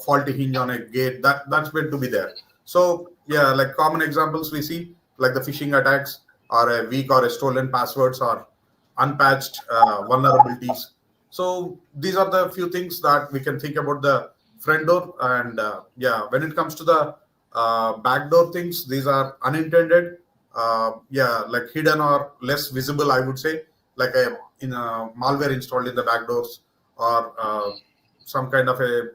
faulty hinge on a gate. That's meant to be there. So yeah, like common examples we see, like the phishing attacks, or a weak or a stolen passwords, or unpatched vulnerabilities. So these are the few things that we can think about the front door. And when it comes to the backdoor things, these are unintended, like hidden or less visible, I would say, like a malware installed in the backdoors, or some kind of a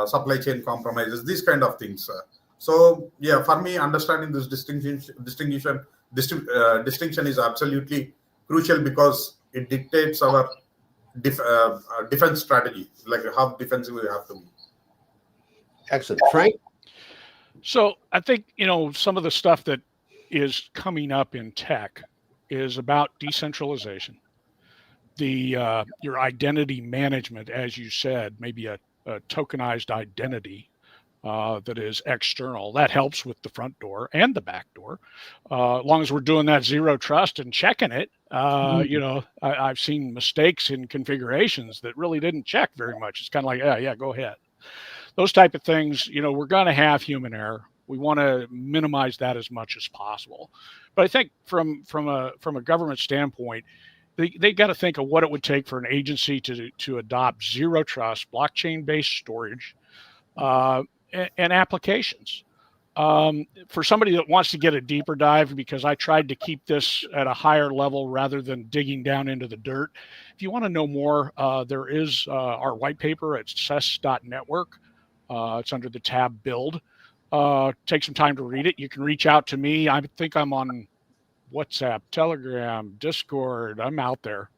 supply chain compromises, these kind of things. So yeah, for me, understanding this distinction is absolutely crucial, because it dictates our defense strategy, like how defensive we have to be. Excellent. Frank? So I think, some of the stuff that is coming up in tech is about decentralization. Your identity management, as you said, maybe a tokenized identity that is external. That helps with the front door and the back door. As long as we're doing that zero trust and checking it, I've seen mistakes in configurations that really didn't check very much. It's kind of like, yeah, go ahead. Those type of things, we're going to have human error. We want to minimize that as much as possible. But I think from a government standpoint, they got to think of what it would take for an agency to adopt zero trust, blockchain-based storage, and applications. For somebody that wants to get a deeper dive, because I tried to keep this at a higher level rather than digging down into the dirt. If you want to know more, there is our white paper at Cess.network. It's under the tab Build. Take some time to read it. You can reach out to me. I think I'm on WhatsApp, Telegram, Discord. I'm out there.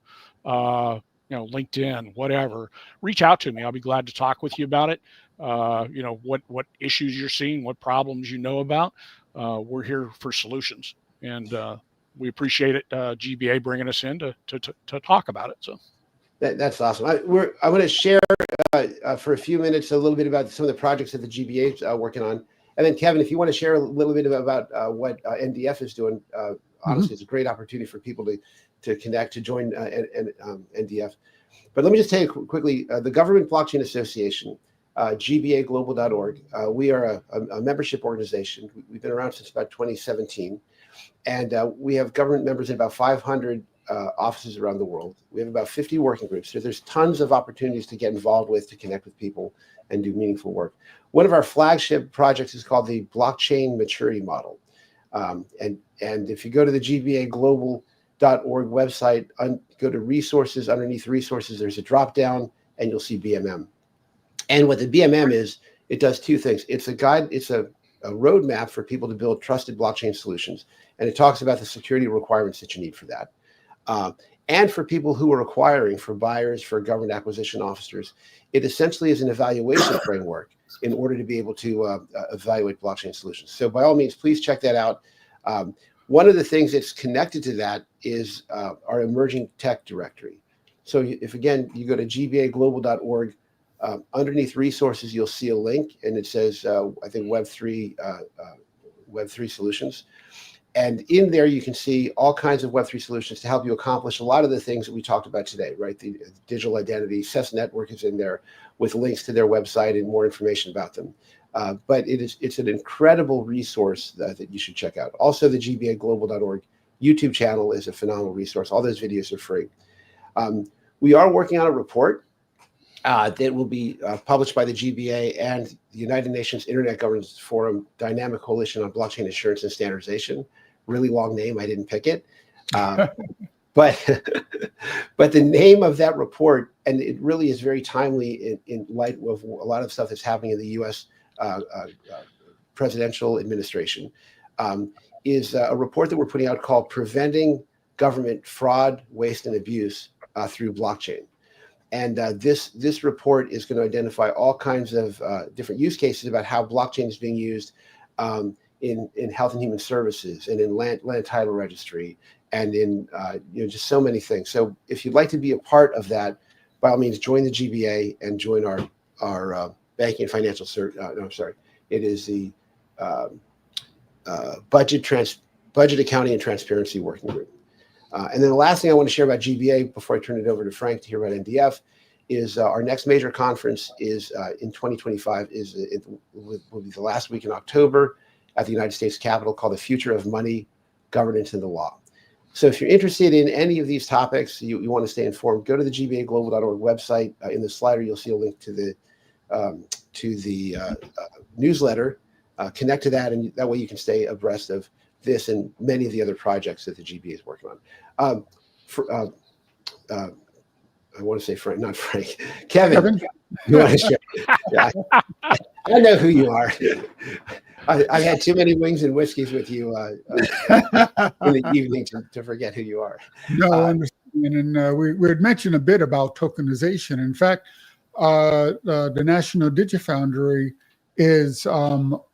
LinkedIn, whatever. Reach out to me. I'll be glad to talk with you about it. What issues you're seeing, what problems you know about. We're here for solutions, and we appreciate it. GBA bringing us in to talk about it. So that's awesome. I'm going to share for a few minutes a little bit about some of the projects that the GBA is working on, and then Kevin, if you want to share a little bit about what NDF is doing. Honestly, it's a great opportunity for people to connect, to join NDF. But let me just tell you quickly, the Government Blockchain Association, gbaglobal.org. We are a membership organization. We've been around since about 2017, and we have government members in about 500 offices around the world. We have about 50 working groups. So there's tons of opportunities to get involved with, to connect with people and do meaningful work. One of our flagship projects is called the Blockchain Maturity Model. And if you go to the gbaglobal.org website, go to resources, underneath resources, there's a drop down and you'll see BMM. And what the BMM is, it does two things. It's a guide, it's a roadmap for people to build trusted blockchain solutions. And it talks about the security requirements that you need for that. And for people who are acquiring, for buyers, for government acquisition officers, it essentially is an evaluation framework in order to be able to evaluate blockchain solutions. So by all means, please check that out. One of the things that's connected to that is our emerging tech directory. So if, again, you go to gbaglobal.org, underneath resources, you'll see a link, and it says, I think, Web3 solutions. And in there, you can see all kinds of Web3 solutions to help you accomplish a lot of the things that we talked about today, right? The digital identity, Cess Network is in there with links to their website and more information about them. But it's an incredible resource that you should check out. Also, the gbaglobal.org YouTube channel is a phenomenal resource. All those videos are free. We are working on a report that will be published by the GBA and the United Nations Internet Governance Forum Dynamic Coalition on Blockchain Assurance and Standardization. Really long name, I didn't pick it. But the name of that report, and it really is very timely in light of a lot of stuff that's happening in the U.S. Presidential administration, is a report that we're putting out called Preventing Government Fraud, Waste, and Abuse Through Blockchain. And this report is going to identify all kinds of different use cases about how blockchain is being used in health and human services, and in land title registry, and in just so many things. So if you'd like to be a part of that, by all means, join the GBA and join our banking and financial it is the budget accounting and transparency working group. And then the last thing I want to share about GBA before I turn it over to Frank to hear about NDF is our next major conference is in 2025. It will be the last week in October at the United States Capitol, called The Future of Money, Governance, and the Law. So if you're interested in any of these topics, you want to stay informed, go to the gbaglobal.org website. In the slider, you'll see a link to the newsletter. Connect to that, and that way you can stay abreast of this and many of the other projects that the GBA is working on. I want to say Frank, not Frank. Kevin. You want to share? Yeah, I know who you are. I've had too many wings and whiskeys with you in the evening to forget who you are. No, I understand. And we had mentioned a bit about tokenization. In fact, the National DigiFoundry is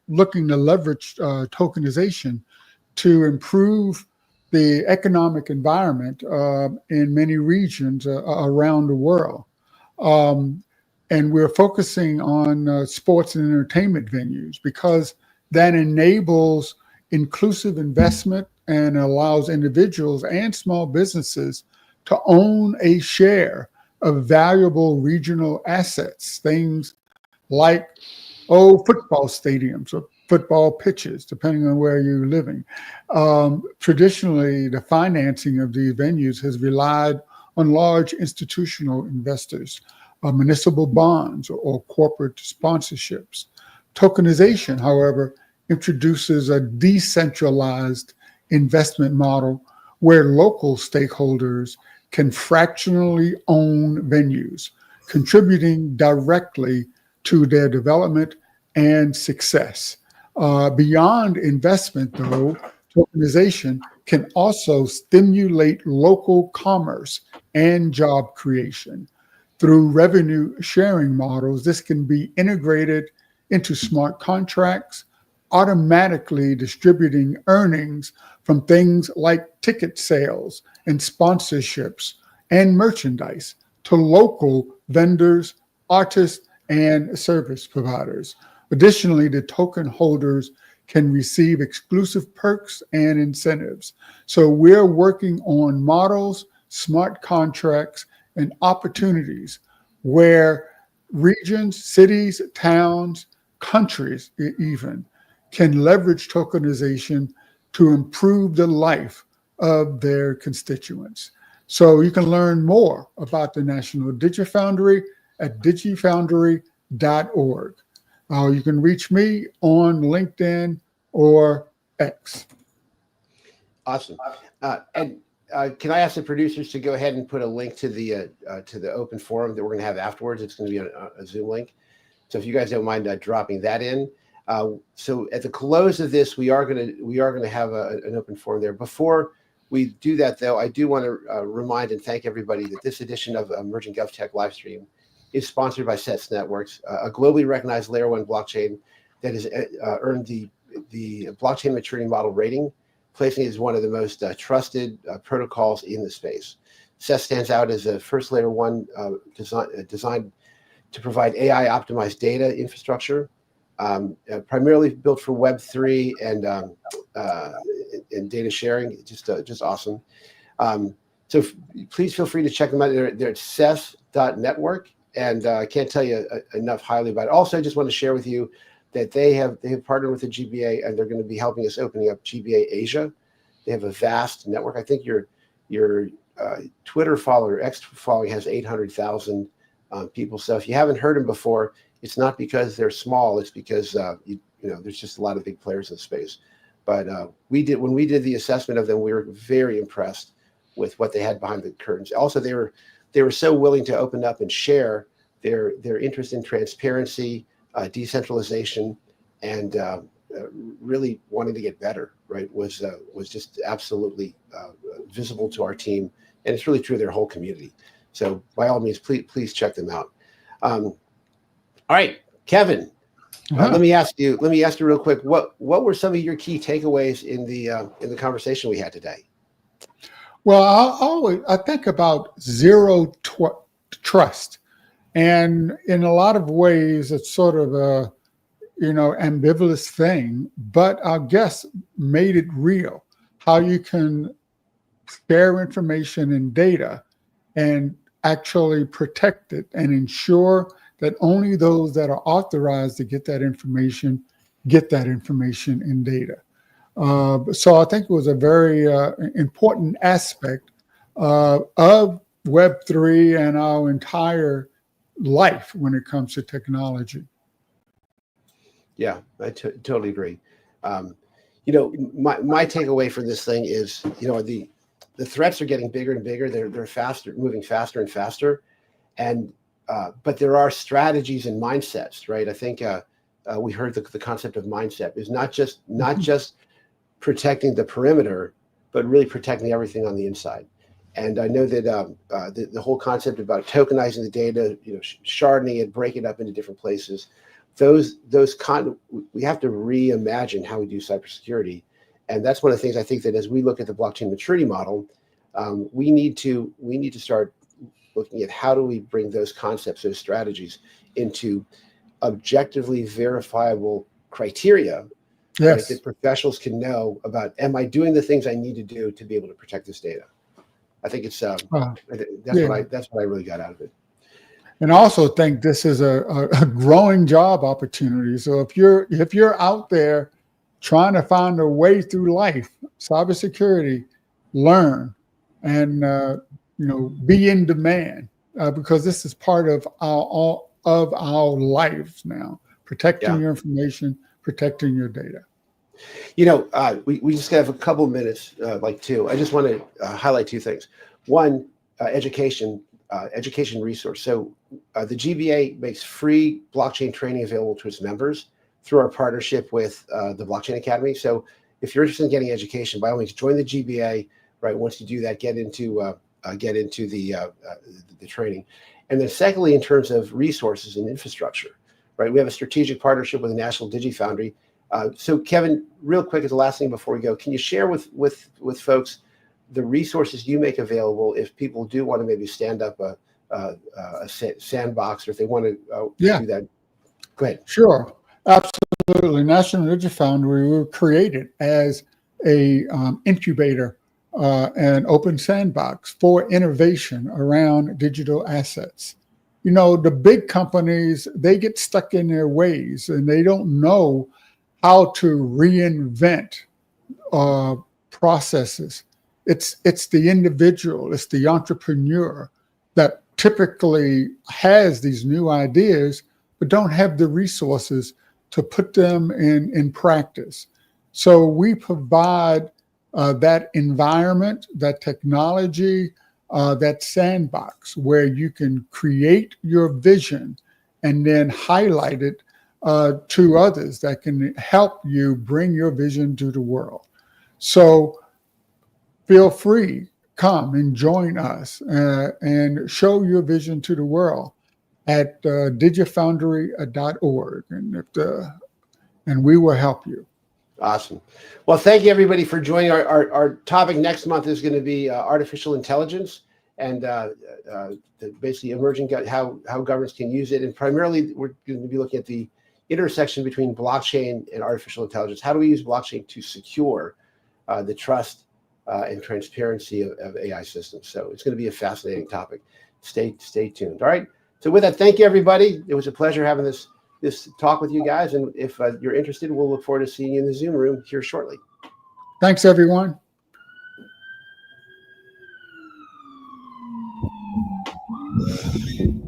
looking to leverage tokenization to improve the economic environment in many regions around the world. And we're focusing on sports and entertainment venues because that enables inclusive investment and allows individuals and small businesses to own a share of valuable regional assets, things like football stadiums or football pitches, depending on where you're living. Traditionally, the financing of these venues has relied on large institutional investors, municipal bonds, or corporate sponsorships. Tokenization, however, introduces a decentralized investment model where local stakeholders can fractionally own venues, contributing directly to their development and success. Beyond investment, though, tokenization can also stimulate local commerce and job creation. Through revenue sharing models, this can be integrated into smart contracts, automatically distributing earnings from things like ticket sales and sponsorships and merchandise to local vendors, artists, and service providers. Additionally, the token holders can receive exclusive perks and incentives. So we're working on models, smart contracts, and opportunities where regions, cities, towns, countries even can leverage tokenization to improve the life of their constituents. So you can learn more about the National DigiFoundry at digifoundry.org. You can reach me on LinkedIn or X. Awesome. And can I ask the producers to go ahead and put a link to the open forum that we're going to have afterwards? It's going to be a Zoom link. So if you guys don't mind dropping that in. So at the close of this, we are going to have an open forum there. Before we do that, though, I do want to remind and thank everybody that this edition of Emerging GovTech Livestream is sponsored by Cess Networks, a globally recognized layer 1 blockchain that has earned the blockchain maturity model rating, placing it as one of the most trusted protocols in the space. Cess stands out as a first layer 1 designed to provide AI optimized data infrastructure, primarily built for Web3 and data sharing. Just awesome. So please feel free to check them out. They're at cess.network. And I can't tell you enough highly about it. Also, I just want to share with you that they have partnered with the GBA, and they're going to be helping us opening up GBA Asia They have a vast network. I think your Twitter follower, X following has 800,000 people. So if you haven't heard them before, it's not because they're small. It's because there's just a lot of big players in the space. But when we did the assessment of them, we were very impressed with what they had behind the curtains. Also, they were so willing to open up and share their interest in transparency, decentralization, and really wanting to get better. Right, was just absolutely visible to our team, and it's really true of their whole community. So by all means, please check them out. All right, Kevin. Let me ask you real quick. What were some of your key takeaways in the conversation we had today? Well, I think about zero trust, and in a lot of ways, it's sort of a ambivalent thing. But our guests made it real. How you can share information and data, and actually protect it and ensure that only those that are authorized to get that information in data. So I think it was a very important aspect of Web3 and our entire life when it comes to technology. Yeah, I totally agree. My takeaway from this thing is, the threats are getting bigger and bigger. They're faster, moving faster and faster, and but there are strategies and mindsets, right? I think we heard the concept of mindset is not just protecting the perimeter, but really protecting everything on the inside. And I know that the whole concept about tokenizing the data, sharding it, breaking it up into different places, we have to reimagine how we do cybersecurity. And that's one of the things I think that as we look at the blockchain maturity model, we need to start looking at how do we bring those concepts, those strategies into objectively verifiable criteria, yes, right, that professionals can know about, am I doing the things I need to do to be able to protect this data? I think it's that's what I really got out of it. And I also think this is a growing job opportunity. So if you're out there trying to find a way through life, cybersecurity, learn and be in demand because this is part of our lives now. Protecting your information, protecting your data. We just have a couple of minutes, like two. I just want to highlight two things. One, education resource. So the GBA makes free blockchain training available to its members through our partnership with the Blockchain Academy. So if you're interested in getting education, by all means, join the GBA. Right, once you do that, get into the training. And then secondly, in terms of resources and infrastructure, right, we have a strategic partnership with the National DigiFoundry. So Kevin, real quick as the last thing before we go, can you share with folks the resources you make available if people do want to maybe stand up a sandbox, or if they want to do that? Go ahead. Sure, absolutely. National DigiFoundry were created as a incubator and open sandbox for innovation around digital assets. The big companies, they get stuck in their ways and they don't know how to reinvent processes. It's the individual, it's the entrepreneur that typically has these new ideas, but don't have the resources to put them in practice. So we provide that environment, that technology, that sandbox where you can create your vision and then highlight it to others that can help you bring your vision to the world. So feel free, come and join us and show your vision to the world at digifoundry.org, and we will help you. Awesome. Well, thank you everybody for joining. Our topic next month is going to be artificial intelligence and basically emerging how governments can use it. And primarily, we're going to be looking at the intersection between blockchain and artificial intelligence. How do we use blockchain to secure the trust and transparency of AI systems? So it's going to be a fascinating topic. Stay tuned. All right. So with that, thank you everybody. It was a pleasure having this talk with you guys. And if you're interested, we'll look forward to seeing you in the Zoom room here shortly. Thanks, everyone. Bye.